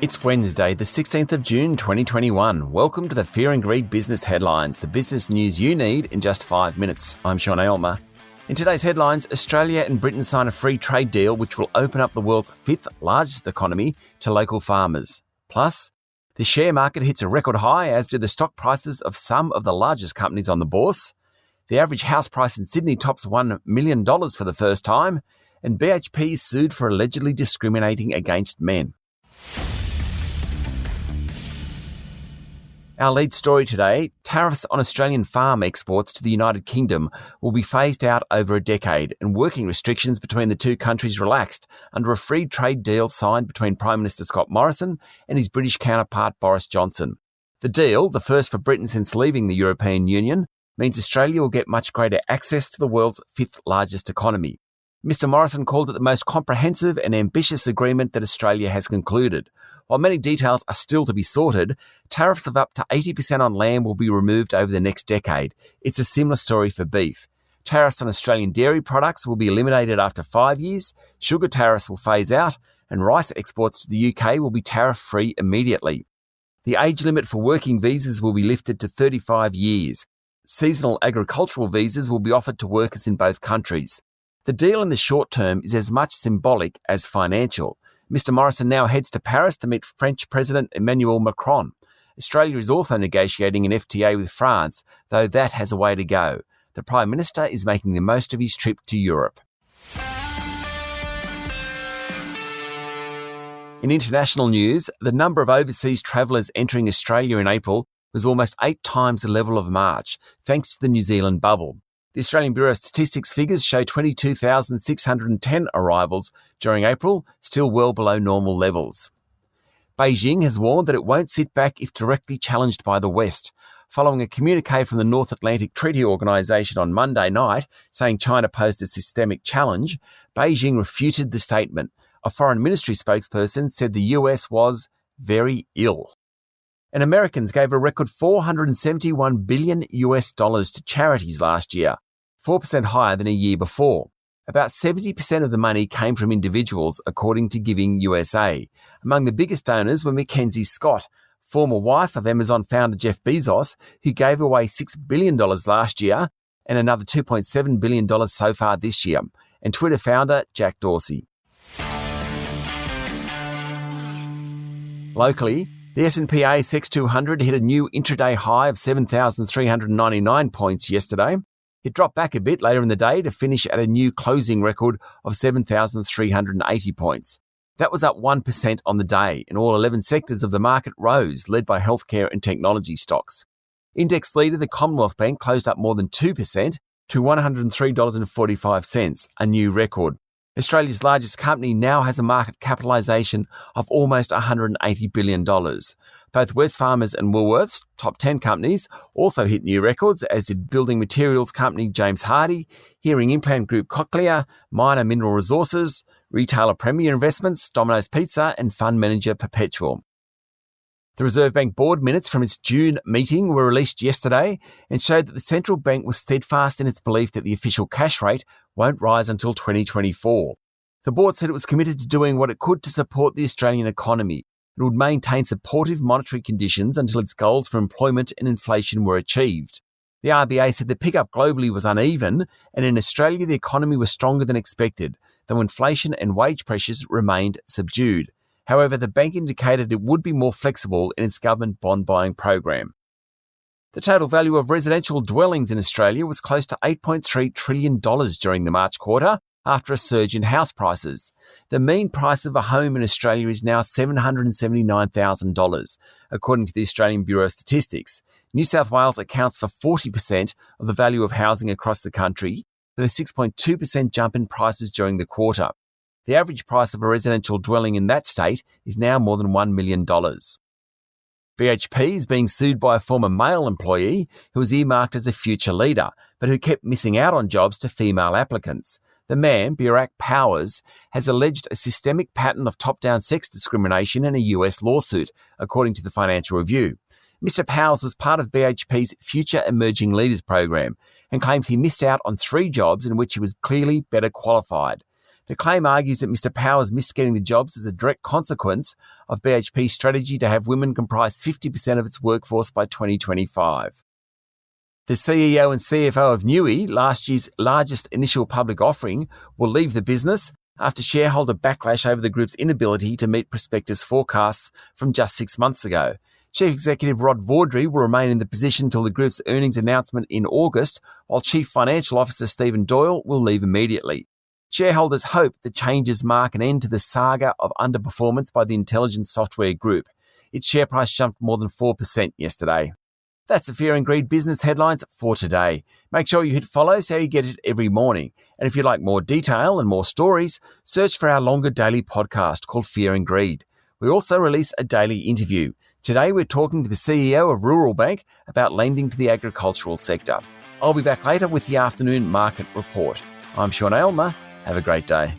It's Wednesday, the 16th of June 2021. Welcome to the Fear and Greed Business Headlines, the business news you need in just 5 minutes. I'm Sean Aylmer. In today's headlines, Australia and Britain sign a free trade deal which will open up the world's fifth largest economy to local farmers. Plus, the share market hits a record high, as do the stock prices of some of the largest companies on the bourse. The average house price in Sydney tops $1 million for the first time, and BHP is sued for allegedly discriminating against men. Our lead story today, tariffs on Australian farm exports to the United Kingdom will be phased out over a decade, and working restrictions between the two countries relaxed under a free trade deal signed between Prime Minister Scott Morrison and his British counterpart Boris Johnson. The deal, the first for Britain since leaving the European Union, means Australia will get much greater access to the world's fifth largest economy. Mr Morrison called it the most comprehensive and ambitious agreement that Australia has concluded. While many details are still to be sorted, tariffs of up to 80% on lamb will be removed over the next decade. It's a similar story for beef. Tariffs on Australian dairy products will be eliminated after 5 years, sugar tariffs will phase out, and rice exports to the UK will be tariff-free immediately. The age limit for working visas will be lifted to 35 years. Seasonal agricultural visas will be offered to workers in both countries. The deal in the short term is as much symbolic as financial. Mr Morrison now heads to Paris to meet French President Emmanuel Macron. Australia is also negotiating an FTA with France, though that has a way to go. The Prime Minister is making the most of his trip to Europe. In international news, the number of overseas travellers entering Australia in April was almost 8 times the level of March, thanks to the New Zealand bubble. The Australian Bureau of Statistics figures show 22,610 arrivals during April, still well below normal levels. Beijing has warned that it won't sit back if directly challenged by the West. Following a communique from the North Atlantic Treaty Organisation on Monday night saying China posed a systemic challenge, Beijing refuted the statement. A foreign ministry spokesperson said the US was very ill. And Americans gave a record $471 billion to charities last year, 4% higher than a year before. About 70% of the money came from individuals, according to Giving USA. Among the biggest donors were Mackenzie Scott, former wife of Amazon founder Jeff Bezos, who gave away $6 billion last year and another $2.7 billion so far this year, and Twitter founder Jack Dorsey. Locally, the S&P ASX 200 hit a new intraday high of 7,399 points yesterday. It dropped back a bit later in the day to finish at a new closing record of 7,380 points. That was up 1% on the day, and all 11 sectors of the market rose, led by healthcare and technology stocks. Index leader, the Commonwealth Bank, closed up more than 2% to $103.45, a new record. Australia's largest company now has a market capitalisation of almost $180 billion. Both Wesfarmers and Woolworths, top 10 companies, also hit new records, as did building materials company James Hardie, hearing implant group Cochlear, miner Mineral Resources, retailer Premier Investments, Domino's Pizza, and fund manager Perpetual. The Reserve Bank board minutes from its June meeting were released yesterday and showed that the central bank was steadfast in its belief that the official cash rate won't rise until 2024. The board said it was committed to doing what it could to support the Australian economy. It would maintain supportive monetary conditions until its goals for employment and inflation were achieved. The RBA said the pickup globally was uneven, and in Australia the economy was stronger than expected, though inflation and wage pressures remained subdued. However, the bank indicated it would be more flexible in its government bond buying program. The total value of residential dwellings in Australia was close to $8.3 trillion during the March quarter, after a surge in house prices. The mean price of a home in Australia is now $779,000, according to the Australian Bureau of Statistics. New South Wales accounts for 40% of the value of housing across the country, with a 6.2% jump in prices during the quarter. The average price of a residential dwelling in that state is now more than $1 million. BHP is being sued by a former male employee who was earmarked as a future leader, but who kept missing out on jobs to female applicants. The man, Burak Powers, has alleged a systemic pattern of top-down sex discrimination in a US lawsuit, according to the Financial Review. Mr Powers was part of BHP's Future Emerging Leaders program and claims he missed out on 3 jobs in which he was clearly better qualified. The claim argues that Mr. Powers missed getting the jobs as a direct consequence of BHP's strategy to have women comprise 50% of its workforce by 2025. The CEO and CFO of Newey, last year's largest initial public offering, will leave the business after shareholder backlash over the group's inability to meet prospectus forecasts from just 6 months ago. Chief Executive Rod Vaudrey will remain in the position until the group's earnings announcement in August, while Chief Financial Officer Stephen Doyle will leave immediately. Shareholders hope the changes mark an end to the saga of underperformance by the intelligence software group. Its share price jumped more than 4% yesterday. That's the Fear and Greed business headlines for today. Make sure you hit follow so you get it every morning. And if you'd like more detail and more stories, search for our longer daily podcast called Fear and Greed. We also release a daily interview. Today we're talking to the CEO of Rural Bank about lending to the agricultural sector. I'll be back later with the afternoon market report. I'm Sean Aylmer. Have a great day.